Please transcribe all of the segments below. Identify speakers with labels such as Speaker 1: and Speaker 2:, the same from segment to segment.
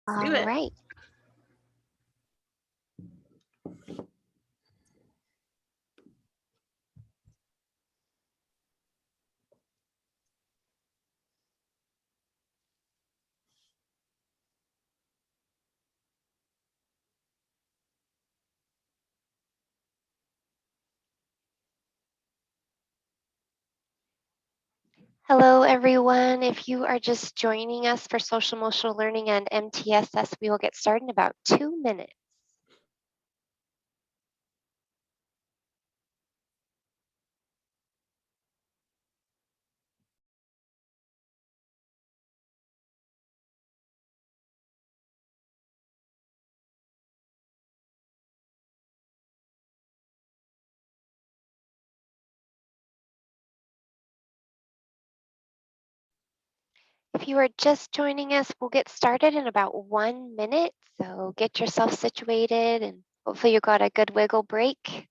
Speaker 1: Do it.
Speaker 2: All right. Hello, everyone. If you are just joining us for Social Emotional Learning and MTSS, we will get started in about 2 minutes. If you are just joining us, we'll get started in about 1 minute. So get yourself situated and hopefully you got a good wiggle break.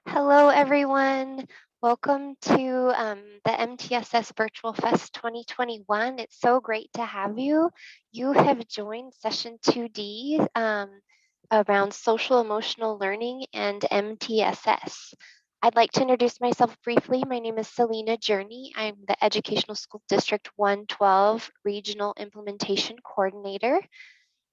Speaker 2: Hello, everyone. Welcome to the MTSS Virtual Fest 2021. It's so great to have you. You have joined session 2D around social emotional learning and MTSS. I'd like to introduce myself briefly. My name is Selena Journey. I'm the Educational School District 112 Regional Implementation Coordinator.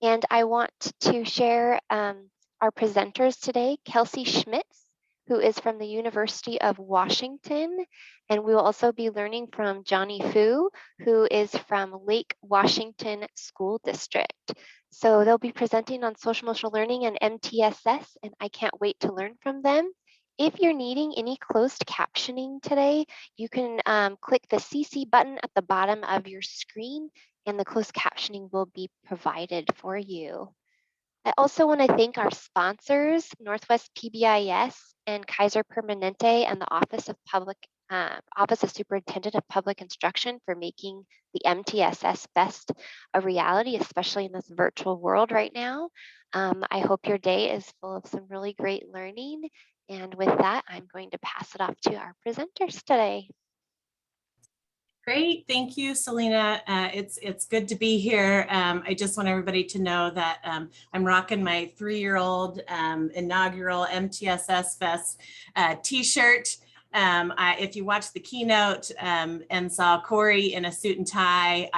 Speaker 2: And I want to share our presenters today, Kelsey Schmitz, who is from the University of Washington. And we will also be learning from Johnny Fu, who is from Lake Washington School District. So they'll be presenting on social emotional learning and MTSS, and I can't wait to learn from them. If you're needing any closed captioning today, you can click the CC button at the bottom of your screen and the closed captioning will be provided for you. I also want to thank our sponsors, Northwest PBIS and Kaiser Permanente and the Office of Superintendent of Public Instruction for making the MTSS Fest a reality, especially in this virtual world right now. I hope your day is full of some really great learning. And with that, I'm going to pass it off to our presenters today.
Speaker 1: Great, thank you, Selena. It's good to be here. I just want everybody to know that I'm rocking my 3-year-old inaugural MTSS Fest t-shirt. If you watched the keynote and saw Corey in a suit and tie,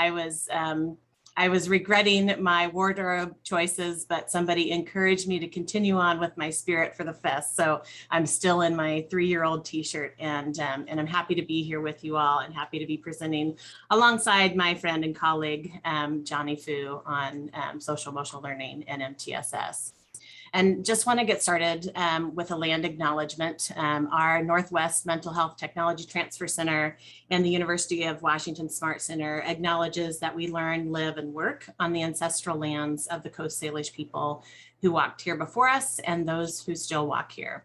Speaker 1: I was regretting my wardrobe choices, but somebody encouraged me to continue on with my spirit for the fest. So I'm still in my 3-year-old t-shirt and I'm happy to be here with you all and happy to be presenting alongside my friend and colleague, Johnny Fu on social emotional learning and MTSS. And just want to get started with a land acknowledgement. Our Northwest Mental Health Technology Transfer Center and the University of Washington Smart Center acknowledges that we learn, live, and work on the ancestral lands of the Coast Salish people who walked here before us and those who still walk here.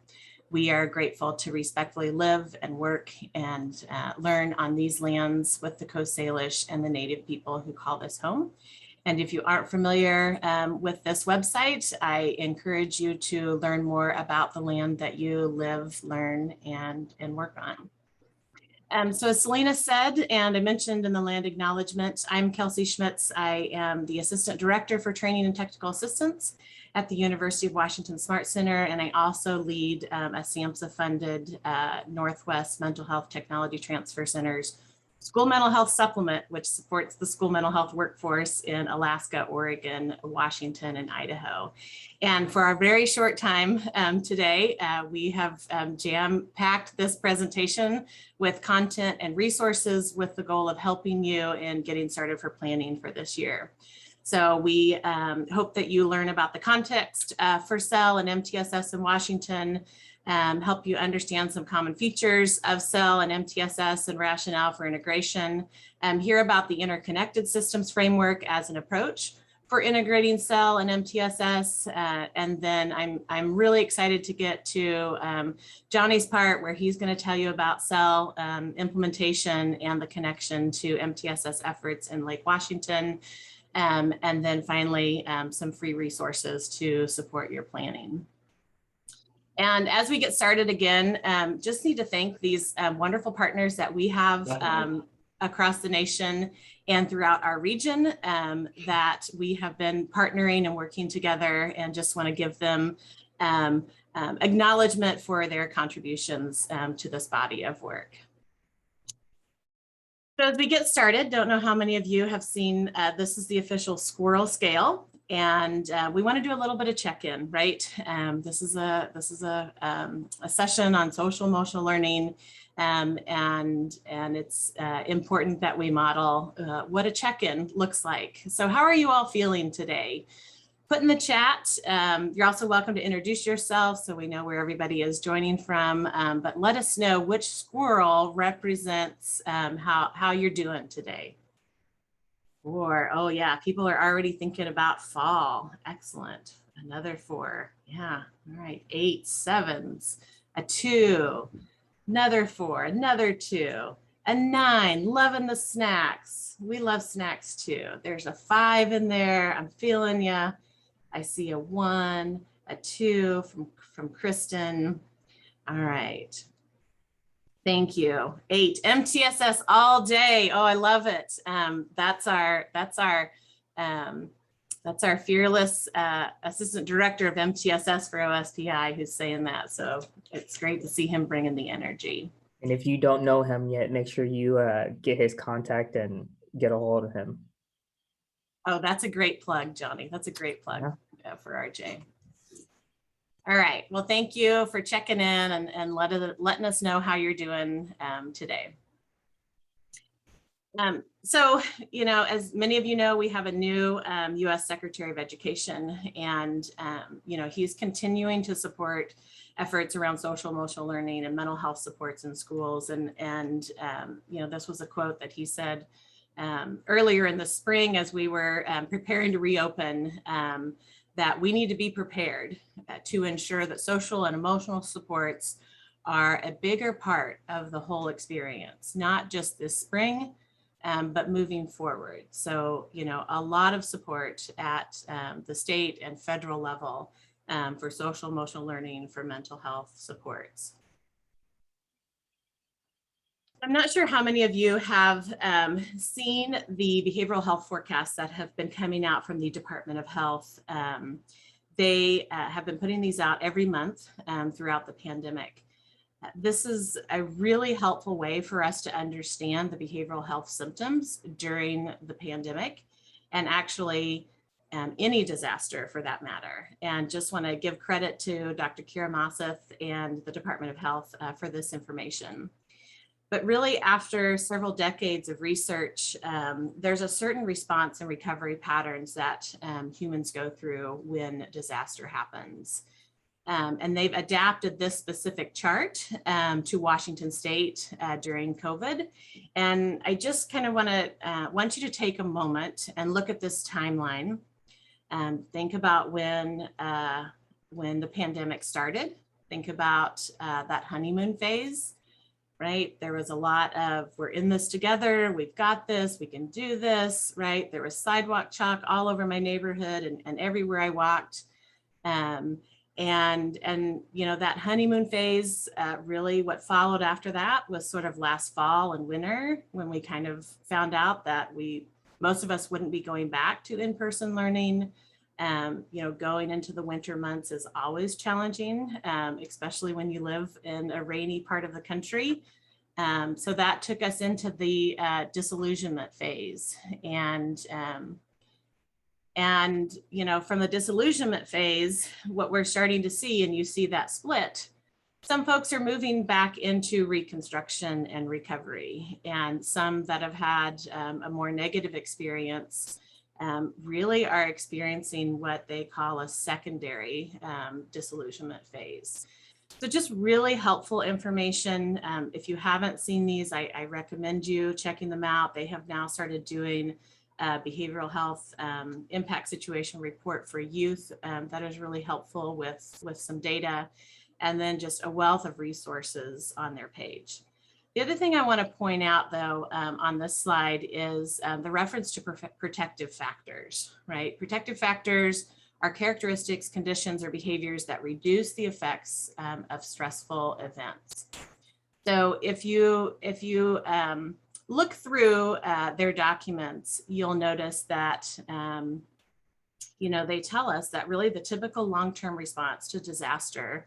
Speaker 1: We are grateful to respectfully live and work and learn on these lands with the Coast Salish and the Native people who call this home. And if you aren't familiar with this website, I encourage you to learn more about the land that you live, learn, and work on. So as Selena said, and I mentioned in the land acknowledgement, I'm Kelsey Schmitz. I am the Assistant Director for Training and Technical Assistance at the University of Washington Smart Center, and I also lead a SAMHSA-funded Northwest Mental Health Technology Transfer Center's school mental health supplement, which supports the school mental health workforce in Alaska, Oregon, Washington, and Idaho. And for our very short time today, we have jam-packed this presentation with content and resources with the goal of helping you in getting started for planning for this year. So we hope that you learn about the context for CEL and MTSS in Washington, help you understand some common features of CEL and MTSS and rationale for integration, hear about the interconnected systems framework as an approach for integrating CEL and MTSS. And then I'm really excited to get to Johnny's part where he's going to tell you about CEL implementation and the connection to MTSS efforts in Lake Washington. And then finally, some free resources to support your planning. And as we get started again, just need to thank these wonderful partners that we have across the nation and throughout our region that we have been partnering and working together, and just want to give them acknowledgement for their contributions to this body of work. So as we get started, don't know how many of you have seen, this is the official Squirrel Scale. And we want to do a little bit of check-in, right? This is a session on social emotional learning, and it's important that we model what a check-in looks like. So how are you all feeling today? Put in the chat. You're also welcome to introduce yourself so we know where everybody is joining from. But let us know which squirrel represents how you're doing today. 4. Oh yeah, people are already thinking about fall. Excellent. Another 4. Yeah. All right. 8, 7s. A 2. Another 4. Another 2. A 9. Loving the snacks. We love snacks too. There's a 5 in there. I'm feeling ya. I see a 1, a 2 from Kristen. All right. Thank you. 8, MTSS all day. Oh, I love it. That's our fearless assistant director of MTSS for waOSPI who's saying that. So it's great to see him bringing the energy.
Speaker 3: And if you don't know him yet, make sure you get his contact and get a hold of him.
Speaker 1: Oh, that's a great plug, Johnny. That's a great plug for RJ. All right. Well, thank you for checking in and letting us know how you're doing today. So, you know, as many of you know, we have a new U.S. Secretary of Education, and, you know, he's continuing to support efforts around social emotional learning and mental health supports in schools. And you know, this was a quote that he said earlier in the spring as we were preparing to reopen, that we need to be prepared to ensure that social and emotional supports are a bigger part of the whole experience, not just this spring, but moving forward. So, you know, a lot of support at the state and federal level for social emotional learning, for mental health supports. I'm not sure how many of you have seen the behavioral health forecasts that have been coming out from the Department of Health. They have been putting these out every month throughout the pandemic. This is a really helpful way for us to understand the behavioral health symptoms during the pandemic, and actually any disaster for that matter. And just want to give credit to Dr. Kira Mosseth and the Department of Health for this information. But really, after several decades of research, there's a certain response and recovery patterns that humans go through when disaster happens. And they've adapted this specific chart to Washington State during COVID. And I just kind of want you to take a moment and look at this timeline. Think about when the pandemic started. Think about that honeymoon phase. Right? There was a lot of, we're in this together, we've got this, we can do this, right? There was sidewalk chalk all over my neighborhood and everywhere I walked. And you know, that honeymoon phase, really what followed after that was sort of last fall and winter, when we kind of found out that most of us wouldn't be going back to in-person learning. You know, going into the winter months is always challenging, especially when you live in a rainy part of the country. So that took us into the disillusionment phase. And, you know, from the disillusionment phase, what we're starting to see, and you see that split, some folks are moving back into reconstruction and recovery, and some that have had a more negative experience really are experiencing what they call a secondary disillusionment phase. So just really helpful information. If you haven't seen these, I recommend you checking them out. They have now started doing behavioral health impact situation report for youth that is really helpful with some data, and then just a wealth of resources on their page. The other thing I want to point out, though, on this slide is the reference to protective factors, right? Protective factors are characteristics, conditions, or behaviors that reduce the effects of stressful events. So if you look through their documents, you'll notice that you know, they tell us that really the typical long-term response to disaster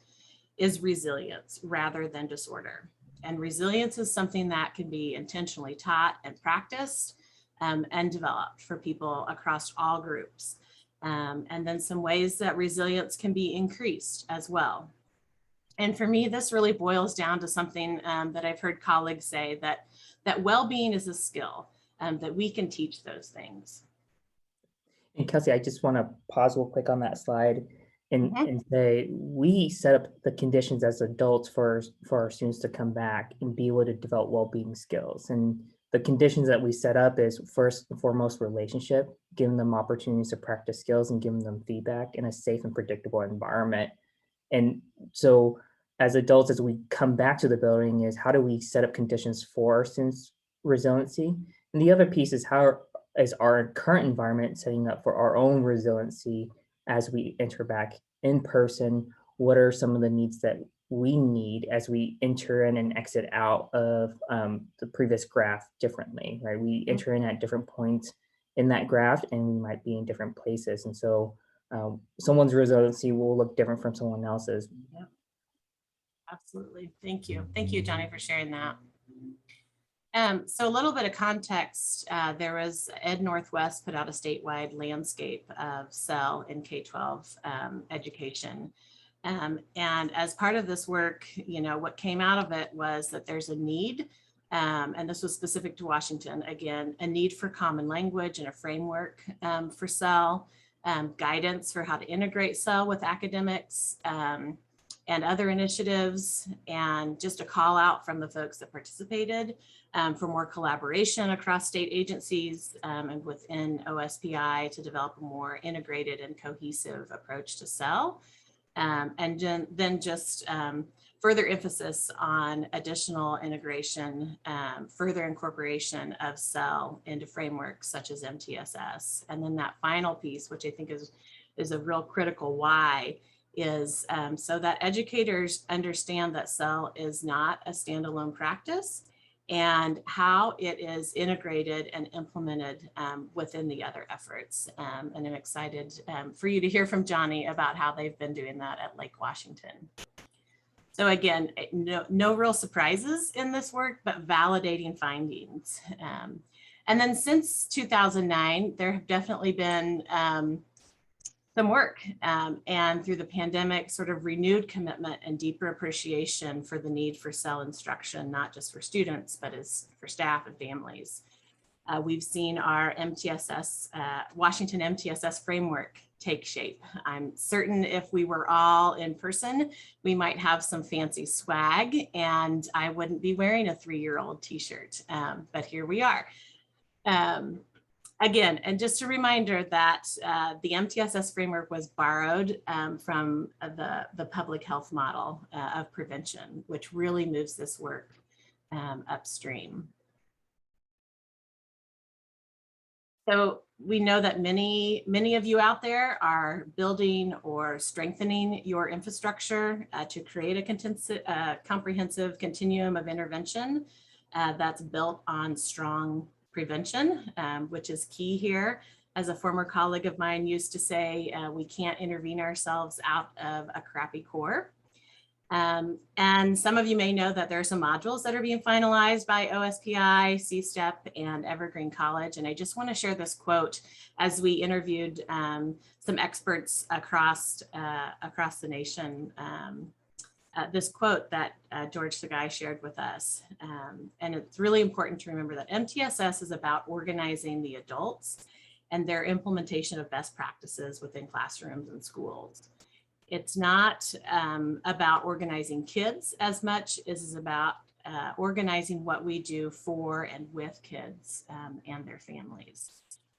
Speaker 1: is resilience rather than disorder. And resilience is something that can be intentionally taught and practiced and developed for people across all groups. And then some ways that resilience can be increased as well. And for me, this really boils down to something that I've heard colleagues say, that well-being is a skill, that we can teach those things.
Speaker 3: And Kelsey, I just want to pause real quick on that slide and say, we set up the conditions as adults for our students to come back and be able to develop well-being skills. And the conditions that we set up is first and foremost relationship, giving them opportunities to practice skills and giving them feedback in a safe and predictable environment. And so as adults, as we come back to the building, is how do we set up conditions for our students' resiliency? And the other piece is how is our current environment setting up for our own resiliency as we enter back in person? What are some of the needs that we need as we enter in and exit out of the previous graph differently, right? We enter in at different points in that graph and we might be in different places. And so someone's resiliency will look different from someone else's.
Speaker 1: Yep. Absolutely. Thank you. Thank you, Johnny, for sharing that. So a little bit of context, there was Ed Northwest put out a statewide landscape of SEL in K-12 education. And as part of this work, you know, what came out of it was that there's a need, and this was specific to Washington, again, a need for common language and a framework for SEL, guidance for how to integrate SEL with academics, and other initiatives, and just a call out from the folks that participated for more collaboration across state agencies and within OSPI to develop a more integrated and cohesive approach to SEL. And then just further emphasis on additional integration, further incorporation of SEL into frameworks such as MTSS. And then that final piece, which I think is a real critical why, is so that educators understand that SEL is not a standalone practice and how it is integrated and implemented within the other efforts. And I'm excited for you to hear from Johnny about how they've been doing that at Lake Washington. So again, no real surprises in this work, but validating findings. And then since 2009, there have definitely been some work and through the pandemic, sort of renewed commitment and deeper appreciation for the need for SEL instruction, not just for students, but as for staff and families. We've seen our MTSS, Washington MTSS Framework take shape. I'm certain if we were all in person, we might have some fancy swag and I wouldn't be wearing a 3-year-old t-shirt, but here we are. Again, and just a reminder that the MTSS framework was borrowed from the public health model of prevention, which really moves this work upstream. So we know that many of you out there are building or strengthening your infrastructure to create a comprehensive continuum of intervention that's built on strong prevention, which is key here. As a former colleague of mine used to say, we can't intervene ourselves out of a crappy core. And some of you may know that there are some modules that are being finalized by OSPI, C-STEP, and Evergreen College. And I just want to share this quote as we interviewed some experts across the nation. This quote that George Sagai shared with us. And it's really important to remember that MTSS is about organizing the adults and their implementation of best practices within classrooms and schools. It's not about organizing kids as much as is about organizing what we do for and with kids and their families.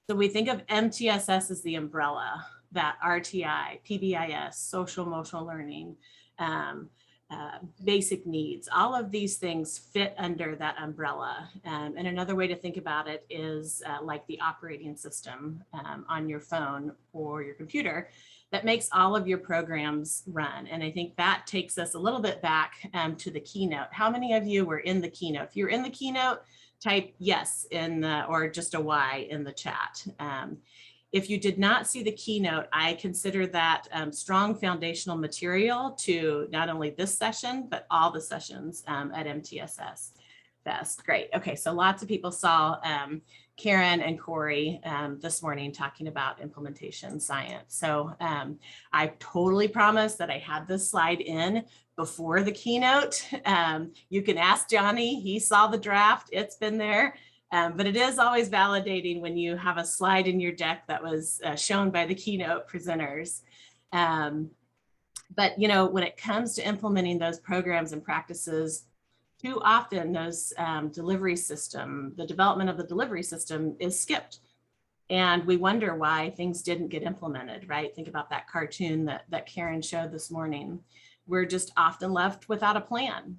Speaker 1: So we think of MTSS as the umbrella that RTI, PBIS, social emotional learning, basic needs, all of these things fit under that umbrella. And another way to think about it is like the operating system on your phone or your computer that makes all of your programs run. And I think that takes us a little bit back to the keynote. How many of you were in the keynote? If you're in the keynote, type yes in the, or just a Y in the chat. If you did not see the keynote, I consider that strong foundational material to not only this session, but all the sessions at MTSS Fest. Great. Okay, so lots of people saw Karen and Corey this morning talking about implementation science. So I totally promised that I had this slide in before the keynote. You can ask Johnny, he saw the draft, it's been there. But it is always validating when you have a slide in your deck that was shown by the keynote presenters. But you know, when it comes to implementing those programs and practices, too often those the development of the delivery system is skipped. And we wonder why things didn't get implemented, right? Think about that cartoon that Karen showed this morning. We're just often left without a plan.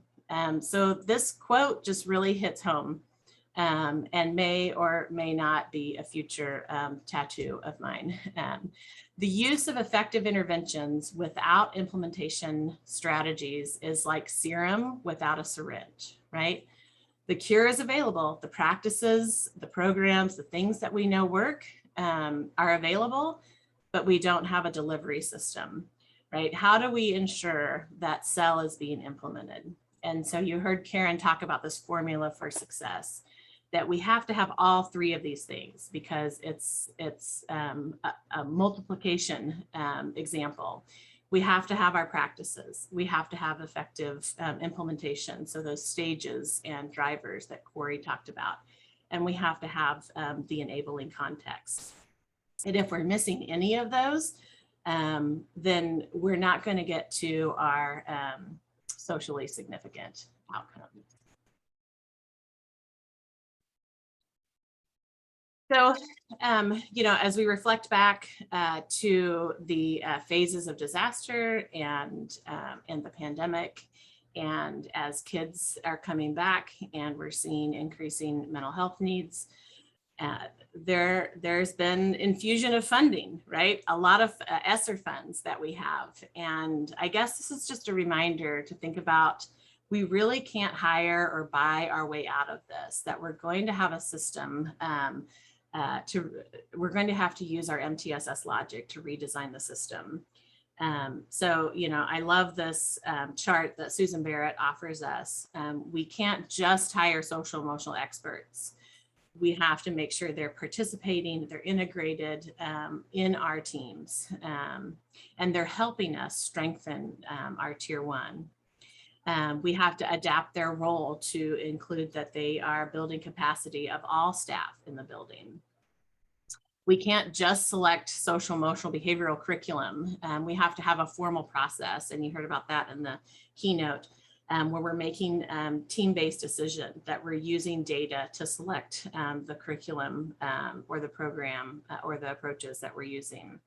Speaker 1: So this quote just really hits home. And may or may not be a future tattoo of mine. The use of effective interventions without implementation strategies is like serum without a syringe, right? The cure is available, the practices, the programs, the things that we know work are available, but we don't have a delivery system, right? How do we ensure that SEL is being implemented? And so you heard Karen talk about this formula for success, that we have to have all three of these things because it's a multiplication example. We have to have our practices. We have to have effective implementation. So those stages and drivers that Corey talked about. And we have to have the enabling context. And if we're missing any of those, then we're not going to get to our socially significant outcomes. So, you know, as we reflect back to the phases of disaster and the pandemic, and as kids are coming back and we're seeing increasing mental health needs, there's been infusion of funding, right? A lot of ESSER funds that we have. And I guess this is just a reminder to think about, we really can't hire or buy our way out of this, that we're going to have a system we're going to have to use our MTSS logic to redesign the system. So, you know, I love this chart that Susan Barrett offers us. We can't just hire social emotional experts. We have to make sure they're participating, they're integrated in our teams, and they're helping us strengthen our tier one. We have to adapt their role to include that they are building capacity of all staff in the building. We can't just select social emotional behavioral curriculum. We have to have a formal process, and you heard about that in the keynote, where we're making team-based decision, that we're using data to select the curriculum or the program or the approaches that we're using.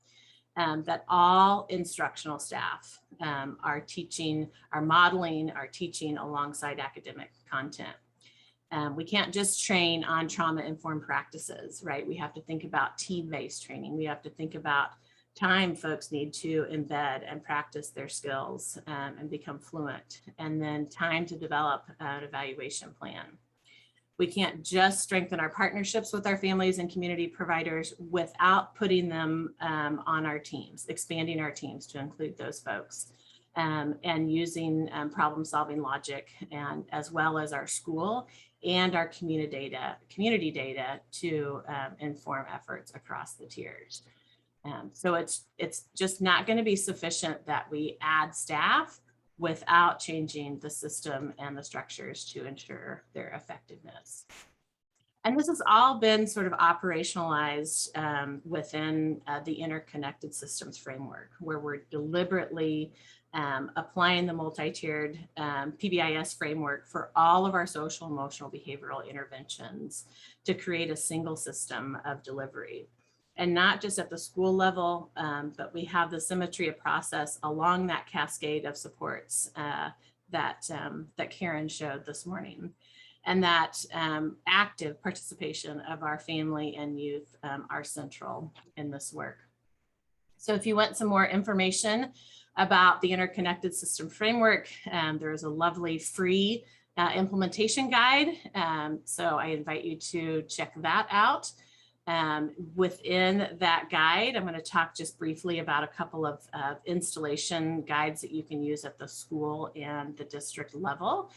Speaker 1: That all instructional staff are teaching, are modeling, are teaching alongside academic content. We can't just train on trauma-informed practices, right? We have to think about team-based training. We have to think about time folks need to embed and practice their skills and become fluent, and then time to develop an evaluation plan. We can't just strengthen our partnerships with our families and community providers without putting them on our teams, expanding our teams to include those folks. and using problem solving logic, and as well as our school and our community data to inform efforts across the tiers. So it's just not going to be sufficient that we add staff without changing the system and the structures to ensure their effectiveness. And this has all been sort of operationalized within the Interconnected Systems Framework, where we're deliberately applying the multi-tiered PBIS framework for all of our social, emotional, behavioral interventions to create a single system of delivery. And not just at the school level, but we have the symmetry of process along that cascade of supports that Karen showed this morning. And that active participation of our family and youth are central in this work. So if you want some more information about the Interconnected System Framework, there is a lovely free implementation guide. So I invite you to check that out. Within that guide, I'm going to talk just briefly about a couple of installation guides that you can use at the school and the district level.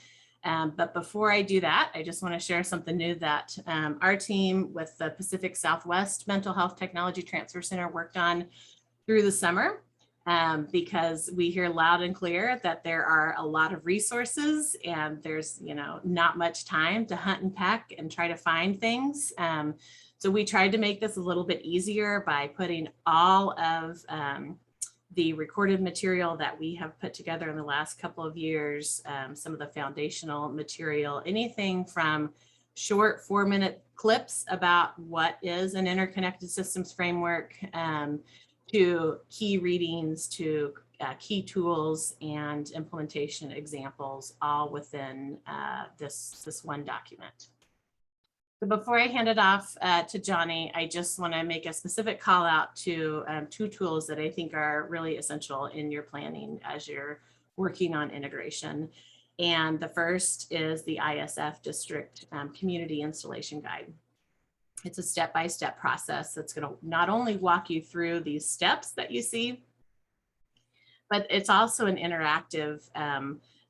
Speaker 1: But before I do that, I just want to share something new that our team with the Pacific Southwest Mental Health Technology Transfer Center worked on through the summer, because we hear loud and clear that there are a lot of resources and there's, not much time to hunt and peck and try to find things. So we tried to make this a little bit easier by putting all of the recorded material that we have put together in the last couple of years, some of the foundational material, anything from short 4-minute clips about what is an interconnected systems framework, to key readings, to key tools and implementation examples, all within this one document. So before I hand it off to Johnny, I just want to make a specific call out to 2 tools that I think are really essential in your planning as you're working on integration. And the first is the ISF District Community Installation Guide. It's a step-by-step process that's going to not only walk you through these steps that you see, but it's also an interactive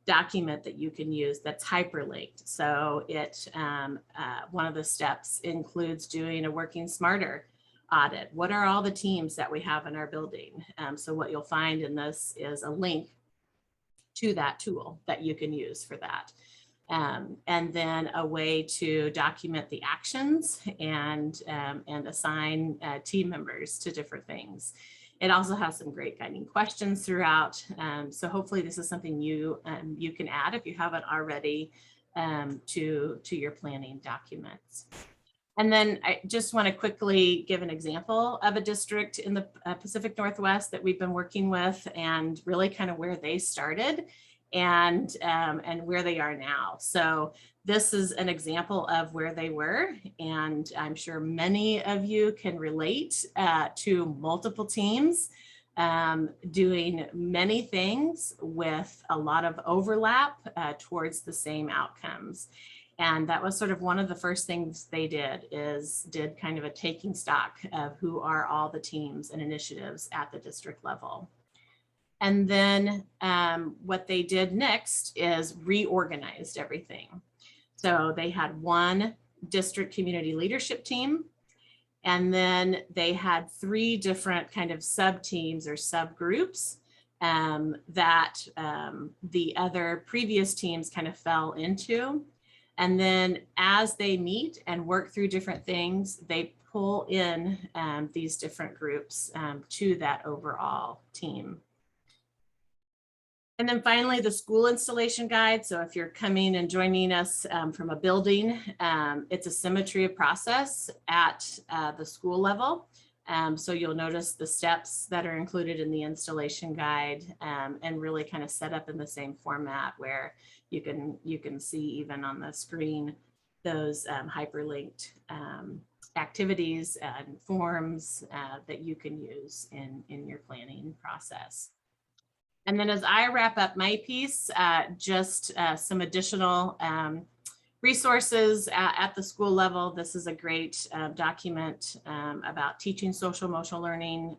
Speaker 1: document that you can use that's hyperlinked. So it one of the steps includes doing a working smarter audit. What are all the teams that we have in our building? So what you'll find in this is a link to that tool that you can use for that. And then a way to document the actions and assign team members to different things. It also has some great guiding questions throughout. So hopefully this is something you can add if you haven't already to your planning documents. And then I just want to quickly give an example of a district in the Pacific Northwest that we've been working with, and really kind of where they started and where they are now. So this is an example of where they were, and I'm sure many of you can relate to multiple teams doing many things with a lot of overlap towards the same outcomes. And that was sort of one of the first things they did kind of a taking stock of who are all the teams and initiatives at the district level. And then what they did next is reorganized everything. So they had one district community leadership team, and then they had 3 different kind of sub teams or subgroups that the other previous teams kind of fell into. And then as they meet and work through different things, they pull in these different groups to that overall team. And then finally, the school installation guide. So if you're coming and joining us from a building, it's a symmetry of process at the school level. So you'll notice the steps that are included in the installation guide and really kind of set up in the same format where you can see even on the screen those hyperlinked activities and forms that you can use in your planning process. And then as I wrap up my piece, just some additional resources at the school level. This is a great document about teaching social emotional learning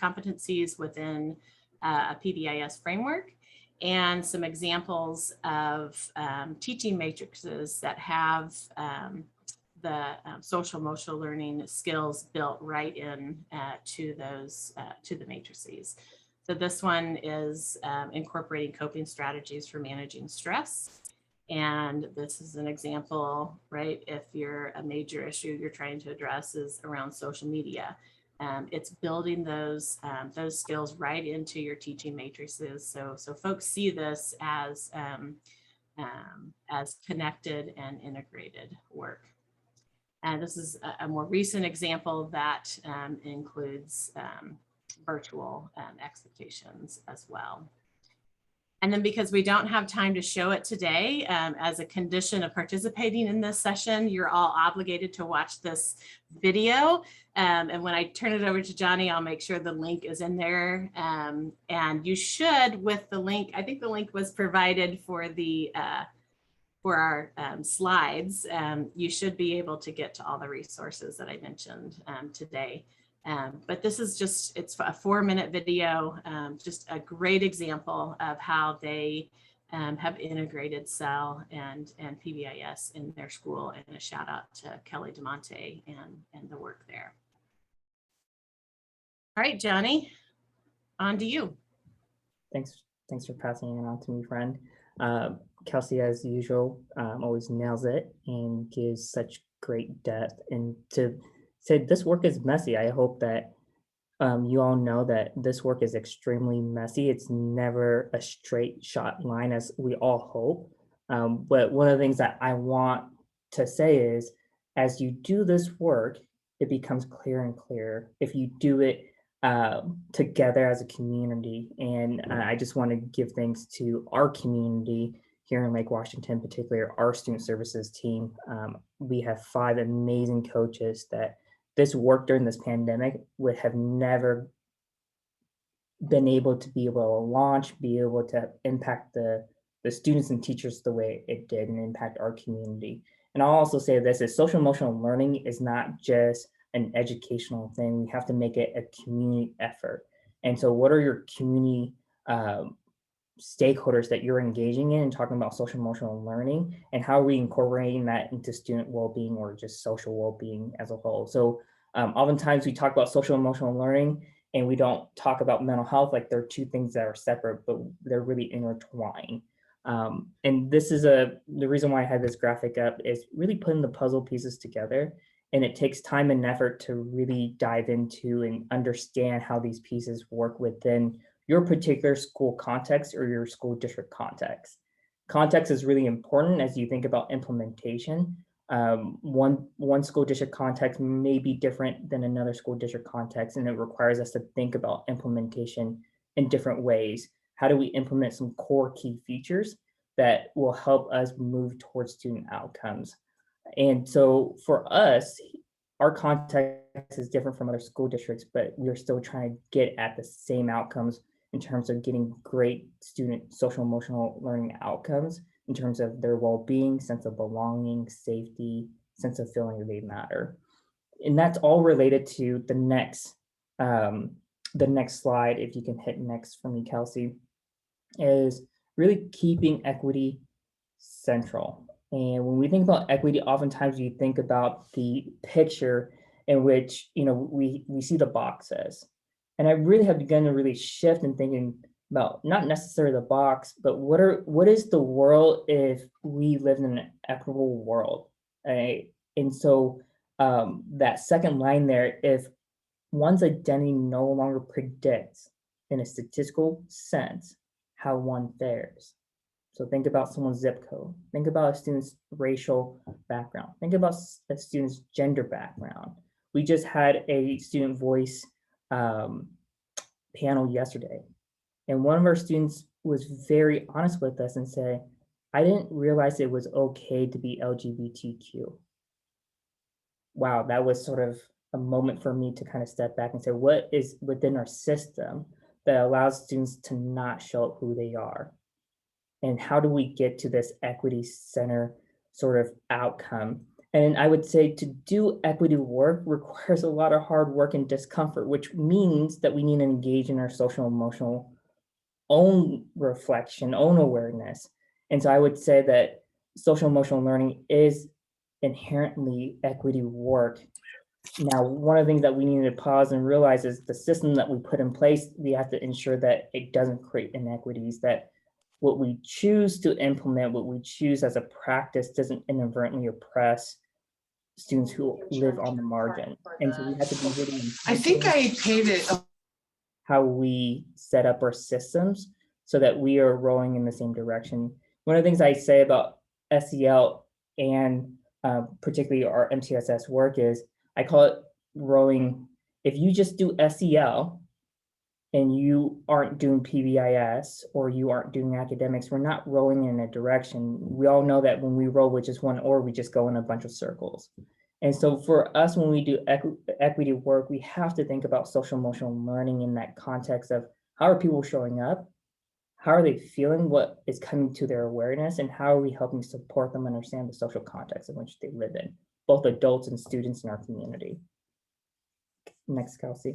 Speaker 1: competencies within a PBIS framework. and some examples of teaching matrices that have the social emotional learning skills built right in to those to the matrices. So this one is incorporating coping strategies for managing stress. And this is an example, right? If you're a major issue you're trying to address is around social media. It's building those skills right into your teaching matrices. So folks see this as connected and integrated work. And this is a more recent example that includes virtual expectations as well. And then because we don't have time to show it today, as a condition of participating in this session, you're all obligated to watch this video. And when I turn it over to Johnny, I'll make sure the link is in there. And you should, with the link, I think the link was provided for the for our slides, you should be able to get to all the resources that I mentioned today. But this is just, it's a 4-minute video, just a great example of how they have integrated CEL and PBIS in their school, and a shout out to Kelly DeMonte and the work there. All right, Johnny, on to you.
Speaker 3: Thanks for passing it on to me, friend. Kelsey, as usual, always nails it and gives such great depth. And to say this work is messy, I hope that you all know that this work is extremely messy. It's never a straight shot line, as we all hope. But one of the things that I want to say is, as you do this work, it becomes clearer and clearer if you do it together as a community. And I just want to give thanks to our community here in Lake Washington, particularly our student services team. We have 5 amazing coaches that this work during this pandemic would have never been able to launch, be able to impact the students and teachers the way it did and impact our community. And I'll also say this is social emotional learning is not just an educational thing. We have to make it a community effort. And so what are your community stakeholders that you're engaging in and talking about social emotional learning, and how are we incorporating that into student well-being or just social well-being as a whole? So oftentimes we talk about social emotional learning and we don't talk about mental health like they're 2 things that are separate, but they're really intertwined. And this is the reason why I had this graphic up is really putting the puzzle pieces together. And it takes time and effort to really dive into and understand how these pieces work within your particular school context or your school district context. Context is really important as you think about implementation. One school district context may be different than another school district context, and it requires us to think about implementation in different ways. How do we implement some core key features that will help us move towards student outcomes? And so for us, our context is different from other school districts, but we are still trying to get at the same outcomes in terms of getting great student social emotional learning outcomes in terms of their well-being, sense of belonging, safety, sense of feeling that they matter. And that's all related to the next slide. If you can hit next for me, Kelsey, is really keeping equity central. And when we think about equity, oftentimes you think about the picture in which, we see the boxes. And I really have begun to really shift in thinking about not necessarily the box, but what is the world if we live in an equitable world, right? And so that second line there, if one's identity no longer predicts in a statistical sense how one fares. So think about someone's zip code. Think about a student's racial background. Think about a student's gender background. We just had a student voice panel yesterday, and one of our students was very honest with us and said, I didn't realize it was okay to be LGBTQ. Wow, that was sort of a moment for me to kind of step back and say, what is within our system that allows students to not show up who they are? And how do we get to this equity center sort of outcome? And I would say to do equity work requires a lot of hard work and discomfort, which means that we need to engage in our social emotional own reflection, own awareness. And so I would say that social emotional learning is inherently equity work. Now, one of the things that we need to pause and realize is the system that we put in place, we have to ensure that it doesn't create inequities, that what we choose to implement, what we choose as a practice doesn't inadvertently oppress students who live on the margin. And so we have to be really
Speaker 4: I think I paid it.
Speaker 3: how we set up our systems so that we are rowing in the same direction. One of the things I say about SEL and particularly our MTSS work is I call it rowing. If you just do SEL and you aren't doing PBIS or you aren't doing academics, we're not rowing in a direction. We all know that when we row with just one oar, we just go in a bunch of circles. And so for us, when we do equity work, we have to think about social emotional learning in that context of how are people showing up? How are they feeling? What is coming to their awareness? And how are we helping support them understand the social context in which they live in, both adults and students in our community? Next, Kelsey.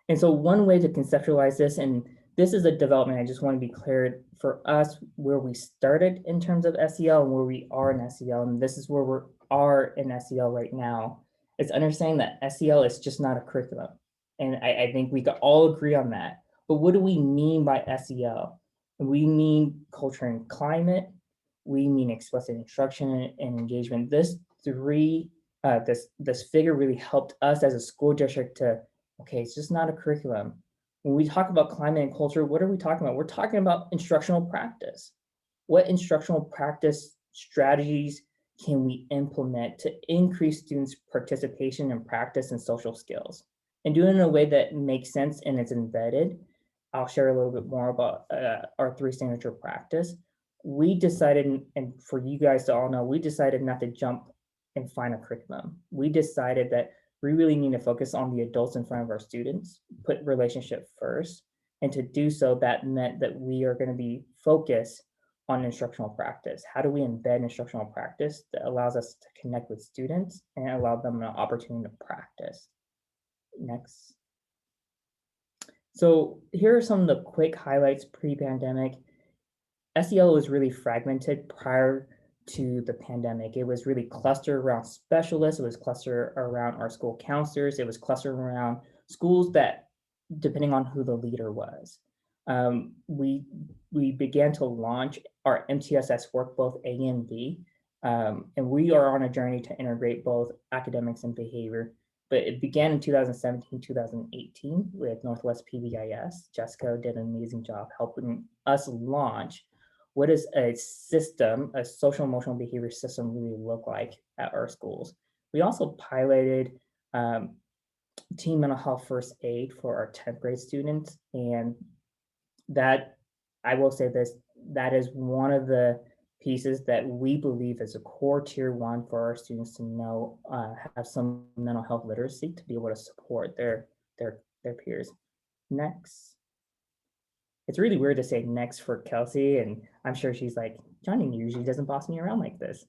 Speaker 3: And so one way to conceptualize this, and this is a development, I just want to be clear for us where we started in terms of SEL and where we are in SEL, and this is where we are in SEL right now, is understanding that SEL is just not a curriculum. And I think we could all agree on that. But what do we mean by SEL? We mean culture and climate, we mean explicit instruction and engagement. This figure really helped us as a school district to, okay, it's just not a curriculum. When we talk about climate and culture, what are we talking about? We're talking about instructional practice. What instructional practice strategies can we implement to increase students' participation and practice and social skills? And do it in a way that makes sense and it's embedded. I'll share a little bit more about our 3 signature practice. We decided, and for you guys to all know, we decided not to jump and find a curriculum. We decided that we really need to focus on the adults in front of our students, put relationship first. And to do so, that meant that we are going to be focused on instructional practice. How do we embed instructional practice that allows us to connect with students and allow them an opportunity to practice? Next. So here are some of the quick highlights pre-pandemic. SEL was really fragmented prior to the pandemic. It was really clustered around specialists. It was clustered around our school counselors. It was clustered around schools that, depending on who the leader was. We began to launch our MTSS work, both A and B, and we are on a journey to integrate both academics and behavior. But it began in 2017, 2018 with Northwest PBIS. Jessica did an amazing job helping us launch what does a system, a social emotional behavior system really look like at our schools. We also piloted teen mental health first aid for our 10th grade students. And that, I will say this, that is one of the pieces that we believe is a core tier 1 for our students to know, have some mental health literacy to be able to support their peers. Next. It's really weird to say next for Kelsey, and I'm sure she's like, Johnny usually doesn't boss me around like this.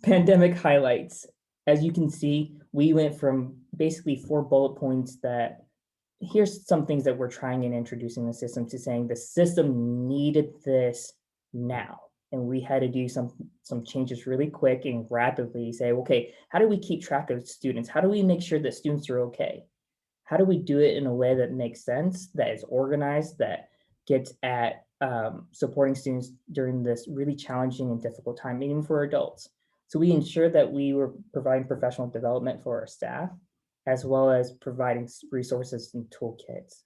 Speaker 3: Pandemic highlights. As you can see, we went from basically 4 bullet points that here's some things that we're trying and introducing the system to saying the system needed this now. And we had to do some changes really quick and rapidly, say, okay, how do we keep track of students? How do we make sure that students are okay? How do we do it in a way that makes sense, that is organized, that gets at supporting students during this really challenging and difficult time, even for adults? So we ensured that we were providing professional development for our staff, as well as providing resources and toolkits.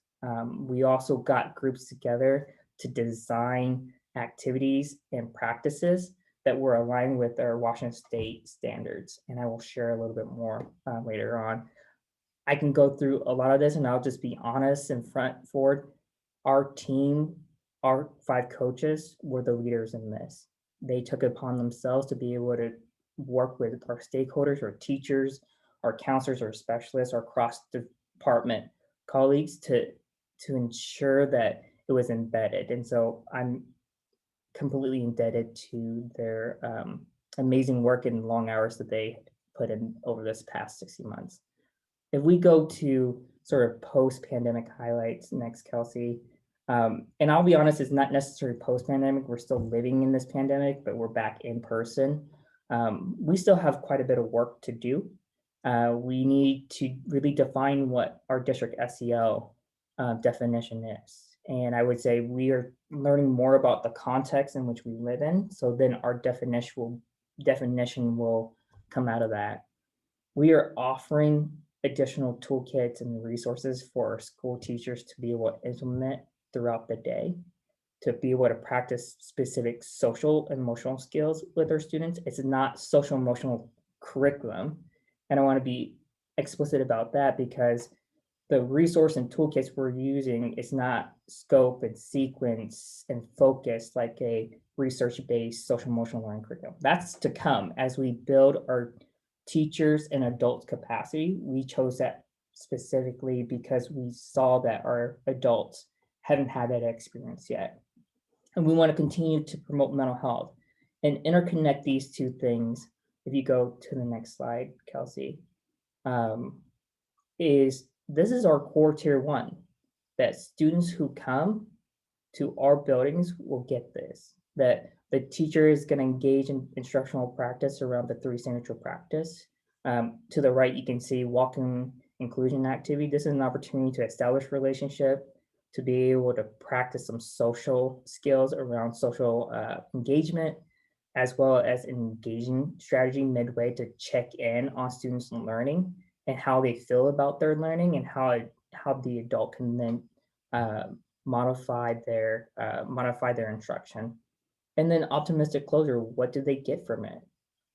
Speaker 3: We also got groups together to design activities and practices that were aligned with our Washington State standards. And I will share a little bit more later on. I can go through a lot of this and I'll just be honest and forward. Our team, our 5 coaches were the leaders in this. They took it upon themselves to be able to work with our stakeholders, our teachers, our counselors, our specialists, our cross-department colleagues to ensure that it was embedded. And so I'm completely indebted to their amazing work and long hours that they put in over this past 60 months. If we go to sort of post-pandemic highlights next, Kelsey. And I'll be honest, it's not necessarily post-pandemic. We're still living in this pandemic, but we're back in person. We still have quite a bit of work to do. We need to really define what our district SEL definition is. And I would say we are learning more about the context in which we live in. So then our definition will come out of that. We are offering additional toolkits and resources for our school teachers to be able to implement throughout the day, to be able to practice specific social and emotional skills with our students. It's not social emotional curriculum. And I want to be explicit about that because the resource and toolkits we're using is not scope and sequence and focus like a research-based social emotional learning curriculum. That's to come as we build our teachers and adults capacity. We chose that specifically because we saw that our adults haven't had that experience yet. And we want to continue to promote mental health and interconnect these two things. If you go to the next slide, Kelsey, this is our core tier 1, that students who come to our buildings will get this, that the teacher is going to engage in instructional practice around the 3 signature practice. To the right, you can see walking inclusion activity. This is an opportunity to establish relationship, to be able to practice some social skills around social engagement, as well as an engaging strategy midway to check in on students' learning and how they feel about their learning and how the adult can then modify their instruction. And then optimistic closure, what do they get from it?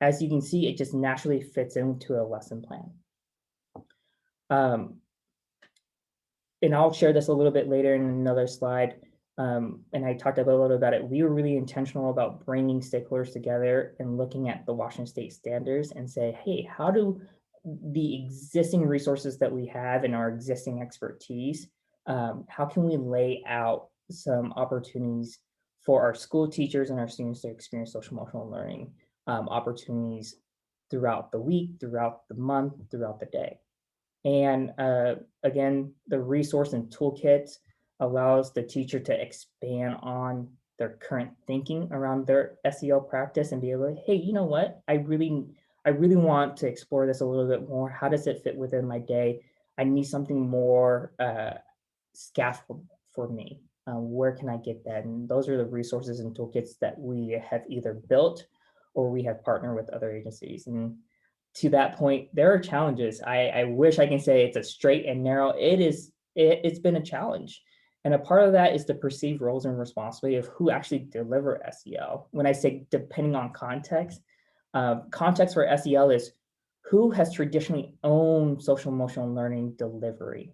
Speaker 3: As you can see, it just naturally fits into a lesson plan. And I'll share this a little bit later in another slide. And I talked a little about it. We were really intentional about bringing stakeholders together and looking at the Washington State standards and say, hey, how do the existing resources that we have and our existing expertise, how can we lay out some opportunities for our school teachers and our students to experience social emotional learning opportunities throughout the week, throughout the month, throughout the day. And again, the resource and toolkits allows the teacher to expand on their current thinking around their SEL practice and be able to, hey, you know what? I really want to explore this a little bit more. How does it fit within my day? I need something more scaffold for me. Where can I get that? And those are the resources and toolkits that we have either built or we have partnered with other agencies. And to that point, there are challenges. I wish I can say it's a straight and narrow. It's been a challenge. And a part of that is the perceived roles and responsibility of who actually deliver SEL. When I say depending on context for SEL is who has traditionally owned social emotional learning delivery.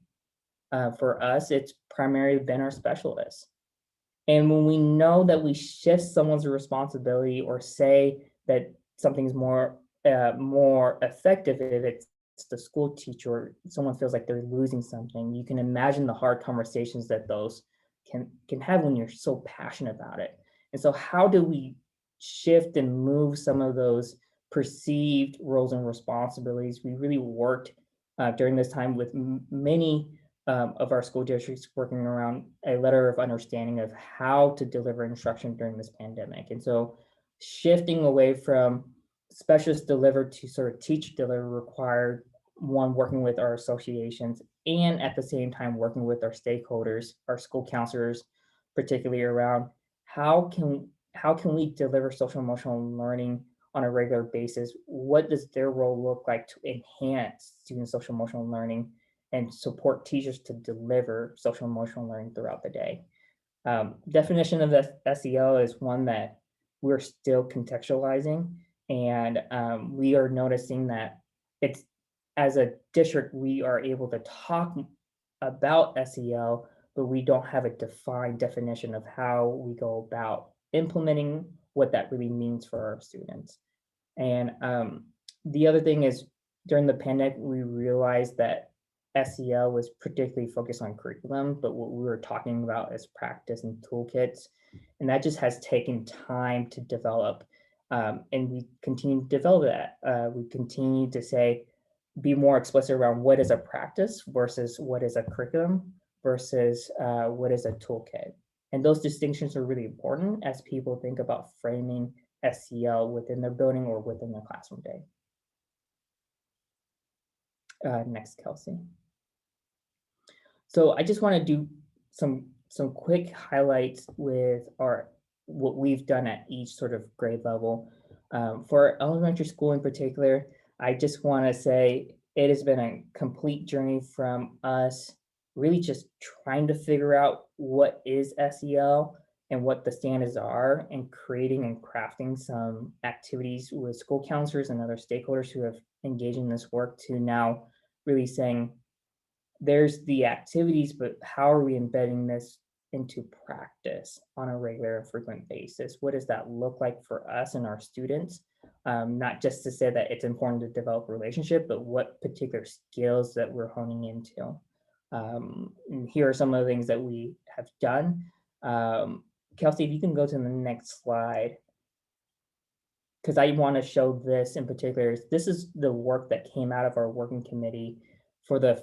Speaker 3: For us, it's primarily been our specialists. And when we know that we shift someone's responsibility or say that something's more effective if it's the school teacher or someone feels like they're losing something, you can imagine the hard conversations that those can have when you're so passionate about it. And so how do we shift and move some of those perceived roles and responsibilities? We really worked during this time with many of our school districts working around a letter of understanding of how to deliver instruction during this pandemic. And so shifting away from specialist delivered to sort of teacher delivered required one, working with our associations and at the same time working with our stakeholders, our school counselors, particularly around how can we deliver social emotional learning on a regular basis? What does their role look like to enhance student social emotional learning and support teachers to deliver social emotional learning throughout the day? Definition of SEL is one that we're still contextualizing, and we are noticing that it's, as a district, we are able to talk about SEL, but we don't have a defined definition of how we go about implementing what that really means for our students. And the other thing is, during the pandemic, we realized that SEL was particularly focused on curriculum, but what we were talking about is practice and toolkits. And that just has taken time to develop. And we continue to develop that. We continue to say, be more explicit around what is a practice versus what is a curriculum versus what is a toolkit. And those distinctions are really important as people think about framing SCL within their building or within their classroom day. Next, Kelsey. So I just want to do some quick highlights with what we've done at each sort of grade level. For elementary school in particular, I just want to say it has been a complete journey from us really just trying to figure out what is SEL and what the standards are, and creating and crafting some activities with school counselors and other stakeholders who have engaged in this work, to now really saying, there's the activities, but how are we embedding this into practice on a regular and frequent basis? What does that look like for us and our students? Not just to say that it's important to develop a relationship, but what particular skills that we're honing into. And here are some of the things that we have done. Kelsey, if you can go to the next slide, because I want to show this in particular. This is the work that came out of our working committee for the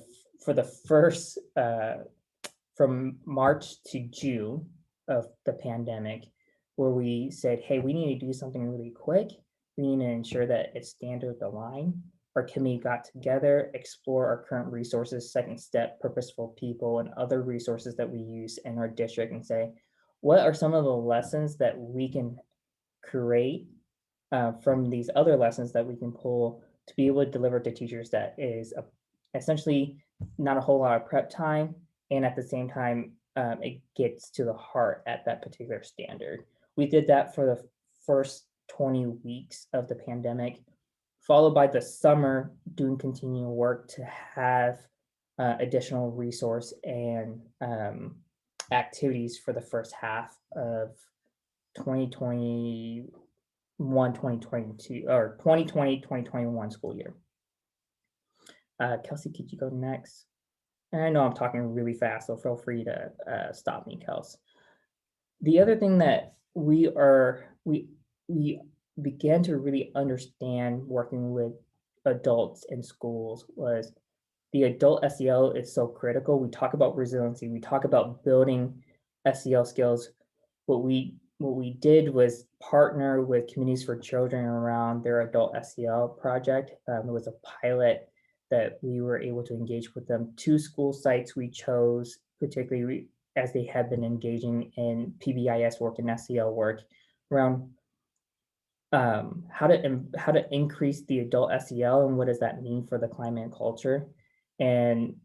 Speaker 3: first from March to June of the pandemic, where we said, hey, we need to do something really quick. We need to ensure that it's standard aligned. Our committee got together, explore our current resources, second step, purposeful people, and other resources that we use in our district, and say, what are some of the lessons that we can create from these other lessons that we can pull to be able to deliver to teachers that is essentially not a whole lot of prep time, and at the same time, it gets to the heart at that particular standard. We did that for the first 20 weeks of the pandemic, followed by the summer doing continual work to have additional resource and activities for the first half of 2021, 2022, or 2020, 2021 school year. Kelsey, could you go next? And I know I'm talking really fast, so feel free to stop me, Kels. The other thing that we began to really understand working with adults in schools was the adult SEL is so critical. We talk about resiliency, we talk about building SEL skills. What we did was partner with Communities for Children around their adult SEL project. It was a pilot that we were able to engage with them. 2 school sites we chose, particularly as they had been engaging in PBIS work and SEL work around how to increase the adult SEL and what does that mean for the climate and culture. And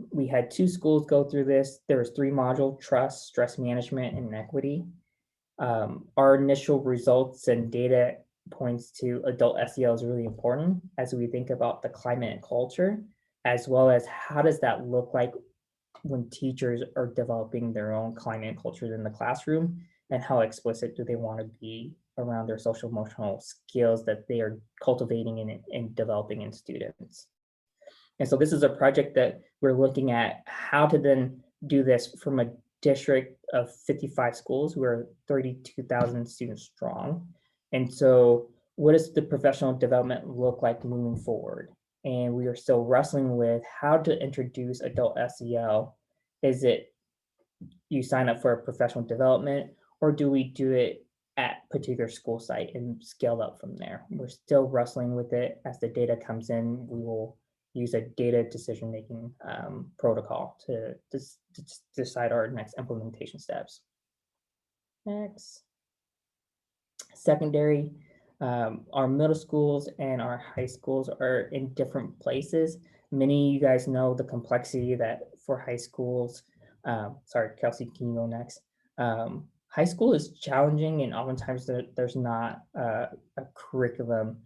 Speaker 3: we had 2 schools go through this. There was 3 modules: trust, stress management, and equity. Our initial results and data points to adult SEL is really important as we think about the climate and culture, as well as how does that look like when teachers are developing their own climate and culture in the classroom, and how explicit do they want to be around their social emotional skills that they are cultivating and developing in students. And so this is a project that we're looking at how to then do this from a district of 55 schools. We're 32,000 students strong. And so what does the professional development look like moving forward? And we are still wrestling with how to introduce adult SEL. Is it you sign up for a professional development, or do we do it at particular school site and scale up from there? We're still wrestling with it. As the data comes in, we will use a data decision-making protocol to decide our next implementation steps. Next. Secondary, our middle schools and our high schools are in different places. Many of you guys know the complexity that for high schools, sorry, Kelsey, can you go next? High school is challenging, and oftentimes there's not a curriculum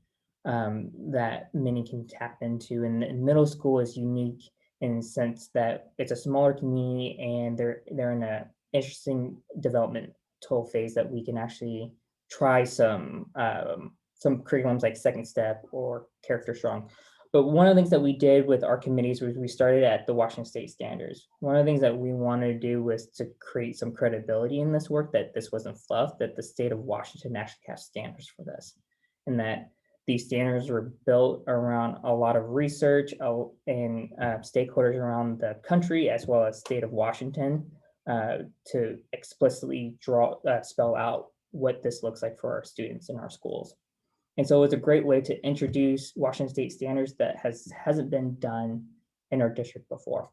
Speaker 3: that many can tap into. And middle school is unique in the sense that it's a smaller community, and they're in an interesting developmental phase that we can actually try some curriculums like Second Step or Character Strong. But one of the things that we did with our committees was we started at the Washington State standards. One of the things that we wanted to do was to create some credibility in this work, that this wasn't fluff, that the state of Washington actually has standards for this, and that These standards were built around a lot of research and stakeholders around the country, as well as state of Washington, to explicitly spell out what this looks like for our students in our schools. And so it's a great way to introduce Washington State standards that hasn't been done in our district before.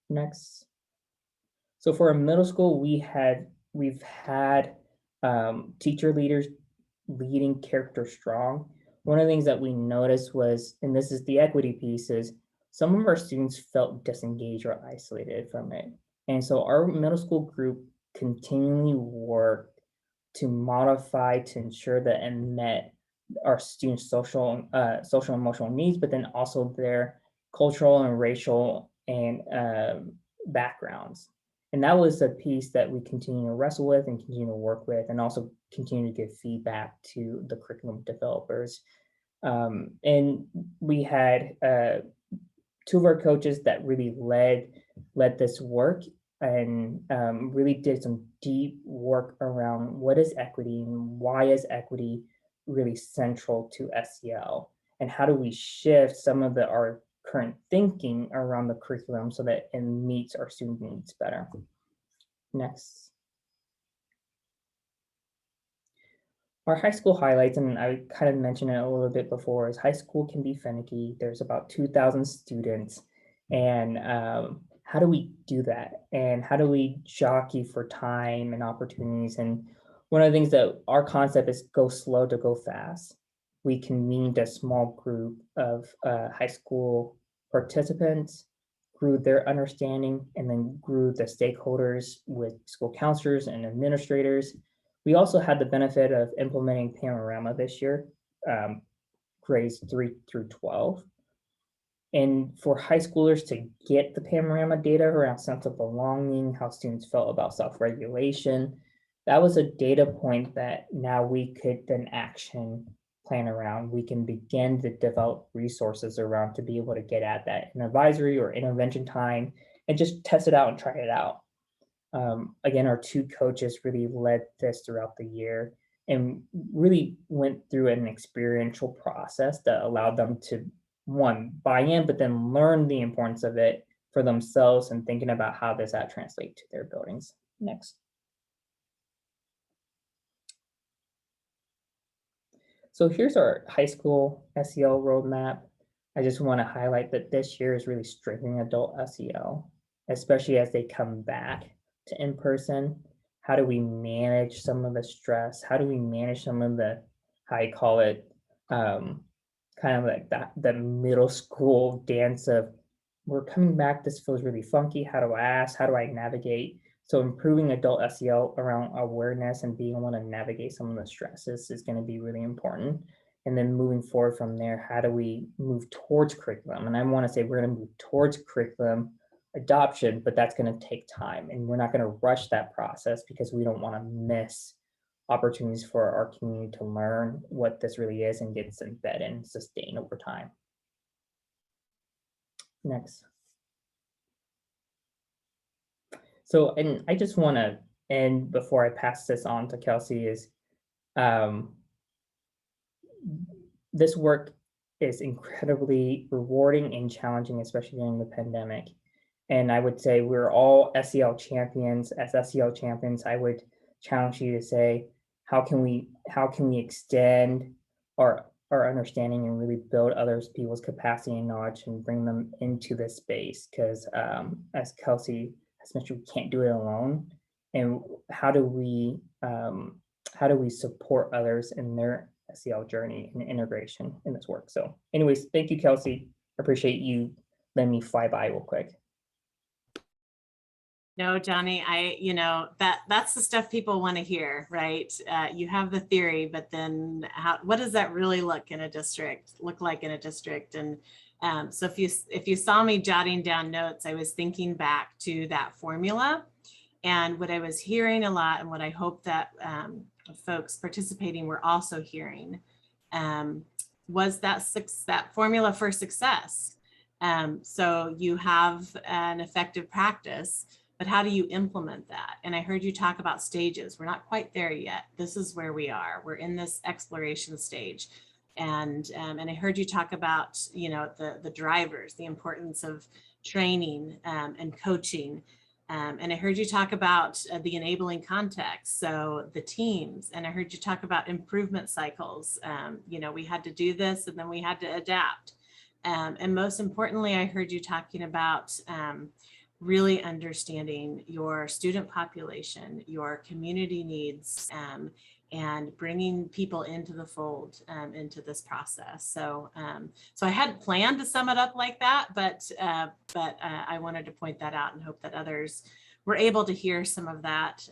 Speaker 3: Next. So for a middle school, we've had teacher leaders leading Character Strong. One of the things that we noticed was, and this is the equity piece, is some of our students felt disengaged or isolated from it. And so our middle school group continually worked to modify to ensure that it met our students' social and emotional needs, but then also their cultural and racial and backgrounds. And that was a piece that we continue to wrestle with and continue to work with, and also continue to give feedback to the curriculum developers. And we had 2 of our coaches that really led this work, and really did some deep work around what is equity and why is equity really central to SEL, and how do we shift some of our current thinking around the curriculum so that it meets our student needs better. Next. Our high school highlights, and I kind of mentioned it a little bit before, is high school can be finicky. There's about 2,000 students, and how do we do that? And how do we jockey for time and opportunities? And one of the things that our concept is go slow to go fast. We convened a small group of high school participants, grew their understanding, and then grew the stakeholders with school counselors and administrators. We also had the benefit of implementing Panorama this year, grades 3 through 12. And for high schoolers to get the Panorama data around sense of belonging, how students felt about self-regulation, that was a data point that now we could then action plan around. We can begin to develop resources around to be able to get at that in advisory or intervention time and just test it out and try it out. Again, our 2 coaches really led this throughout the year and really went through an experiential process that allowed them to, 1, buy in, but then learn the importance of it for themselves and thinking about how does that translate to their buildings. Next. So here's our high school SEL roadmap. I just want to highlight that this year is really strengthening adult SEL, especially as they come back to in-person. How do we manage some of the stress? How do we manage some of the, how you call it, kind of like that, the middle school dance of, we're coming back, this feels really funky. How do I ask? How do I navigate? So improving adult SEL around awareness and being able to navigate some of the stresses is going to be really important. And then moving forward from there, how do we move towards curriculum? And I want to say we're going to move towards curriculum adoption, but that's going to take time. And we're not going to rush that process because we don't want to miss opportunities for our community to learn what this really is and gets embedded and sustained over time. Next. So, and I just want to end before I pass this on to Kelsey is, this work is incredibly rewarding and challenging, especially during the pandemic. And I would say we're all SEL champions. As SEL champions, I would challenge you to say, how can we extend our understanding and really build other people's capacity and knowledge and bring them into this space? Because as Kelsey has mentioned, we can't do it alone. And how do we support others in their SEL journey and integration in this work? So anyways, thank you, Kelsey. I appreciate you letting me fly by real quick.
Speaker 1: No, Johnny, that's the stuff people want to hear, right? You have the theory, but then what does that really look like in a district? And so if you saw me jotting down notes, I was thinking back to that formula, and what I was hearing a lot, and what I hope that folks participating were also hearing, was that formula for success. So you have an effective practice, but how do you implement that? And I heard you talk about stages. We're not quite there yet. This is where we are. We're in this exploration stage. I heard you talk about, the drivers, the importance of training and coaching. And I heard you talk about the enabling context, so the teams, and I heard you talk about improvement cycles. We had to do this and then we had to adapt. And most importantly, I heard you talking about really understanding your student population, your community needs, and bringing people into the fold into this process. So I hadn't planned to sum it up like that, but I wanted to point that out and hope that others were able to hear some of that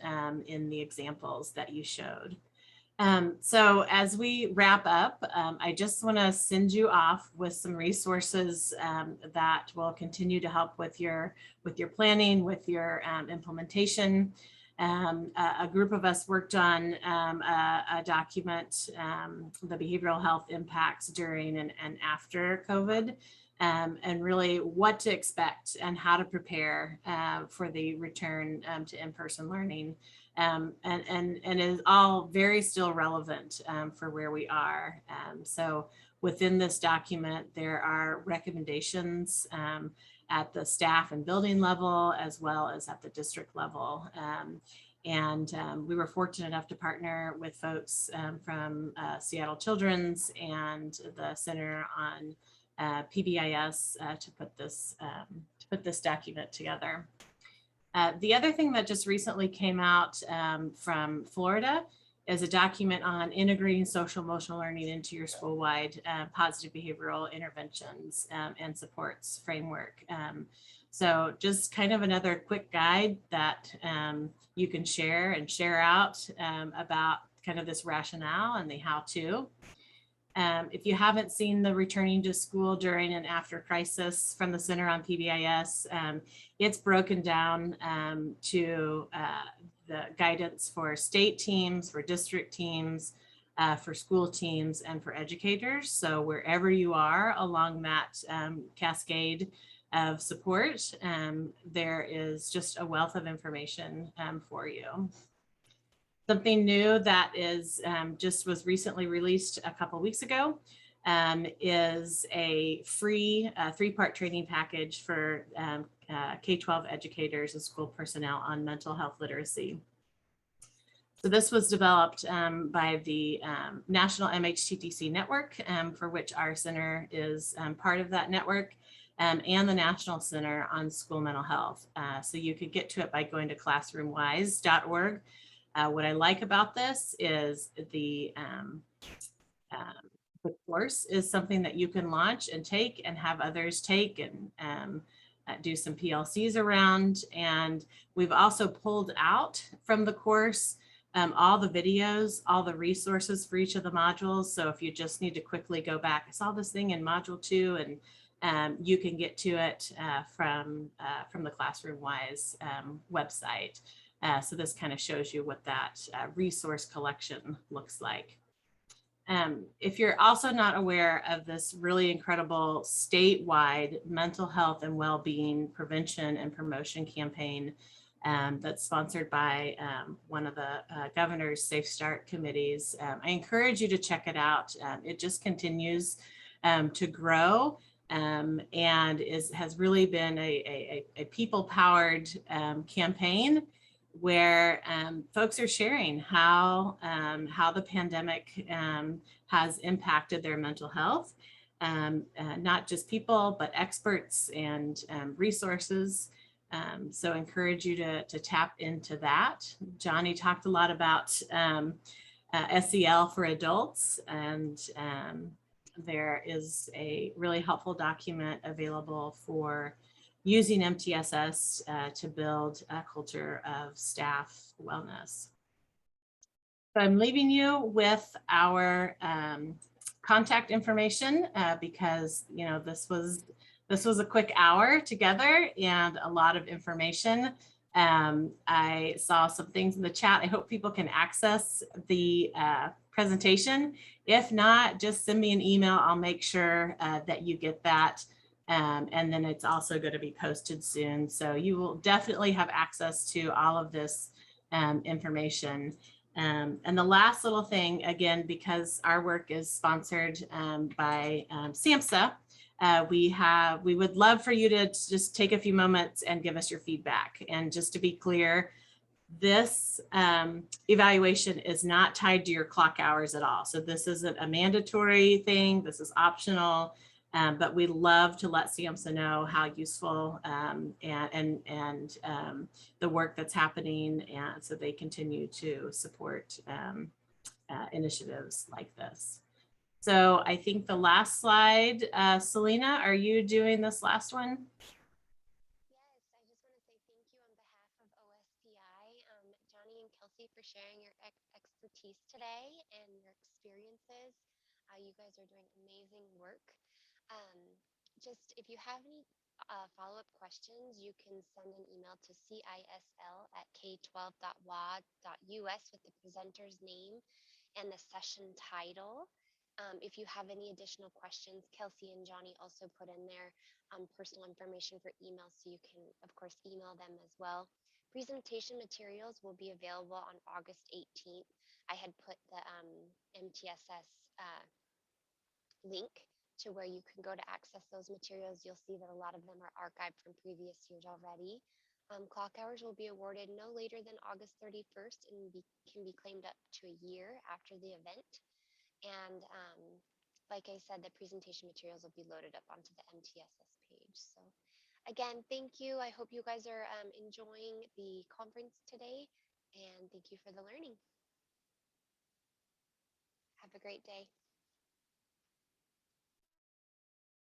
Speaker 1: in the examples that you showed. So as we wrap up, I just want to send you off with some resources that will continue to help with your planning, with your implementation. A group of us worked on a document, the behavioral health impacts during and after COVID, and really what to expect and how to prepare for the return to in-person learning. And it is all very still relevant for where we are. So within this document, there are recommendations at the staff and building level, as well as at the district level. We were fortunate enough to partner with folks from Seattle Children's and the Center on PBIS to put this document together. The other thing that just recently came out from Florida is a document on integrating social emotional learning into your school-wide positive behavioral interventions and supports framework. So just kind of another quick guide that you can share out about kind of this rationale and the how-to. If you haven't seen the Returning to School During and After Crisis from the Center on PBIS, it's broken down to the guidance for state teams, for district teams, for school teams, and for educators. So wherever you are along that cascade of support, there is just a wealth of information for you. Something new that is just was recently released a couple weeks ago is a free 3-part training package for K-12 educators and school personnel on mental health literacy. So this was developed by the National MHTTC Network, for which our center is part of that network, and the National Center on School Mental Health. So you could get to it by going to classroomwise.org. What I like about this is the course is something that you can launch and take and have others take and do some PLCs around. And we've also pulled out from the course all the videos, all the resources for each of the modules. So if you just need to quickly go back, I saw this thing in module 2, and you can get to it from the Classroomwise website. So this kind of shows you what that resource collection looks like. If you're also not aware of this really incredible statewide mental health and well-being prevention and promotion campaign that's sponsored by one of the governor's Safe Start committees, I encourage you to check it out. It just continues to grow and has really been a people-powered campaign where folks are sharing how the pandemic has impacted their mental health, not just people, but experts and resources. So I encourage you to tap into that. Johnny talked a lot about SEL for adults, and there is a really helpful document available for using MTSS to build a culture of staff wellness. So I'm leaving you with our contact information because this was a quick hour together and a lot of information. I saw some things in the chat. I hope people can access the presentation. If not, just send me an email. I'll make sure that you get that. And then it's also going to be posted soon. So you will definitely have access to all of this information. And the last little thing, again, because our work is sponsored by SAMHSA, we would love for you to just take a few moments and give us your feedback. And just to be clear, this evaluation is not tied to your clock hours at all. So this isn't a mandatory thing. This is optional. But we love to let SAMHSA know how useful and the work that's happening, and so they continue to support initiatives like this. So I think the last slide, Selena, are you doing this last one?
Speaker 2: Yes, I just want to say thank you on behalf of waOSPI, Johnny and Kelsey, for sharing your expertise today and your experiences. You guys are doing amazing work. Just if you have any follow-up questions, you can send an email to cisl@k12.wa.us with the presenter's name and the session title. If you have any additional questions, Kelsey and Johnny also put in their personal information for email, so you can, of course, email them as well. Presentation materials will be available on August 18th. I had put the MTSS link to where you can go to access those materials. You'll see that a lot of them are archived from previous years already. Clock hours will be awarded no later than August 31st and can be claimed up to a year after the event. And like I said, the presentation materials will be loaded up onto the MTSS page. So again, thank you. I hope you guys are enjoying the conference today, and thank you for the learning. Have a great day.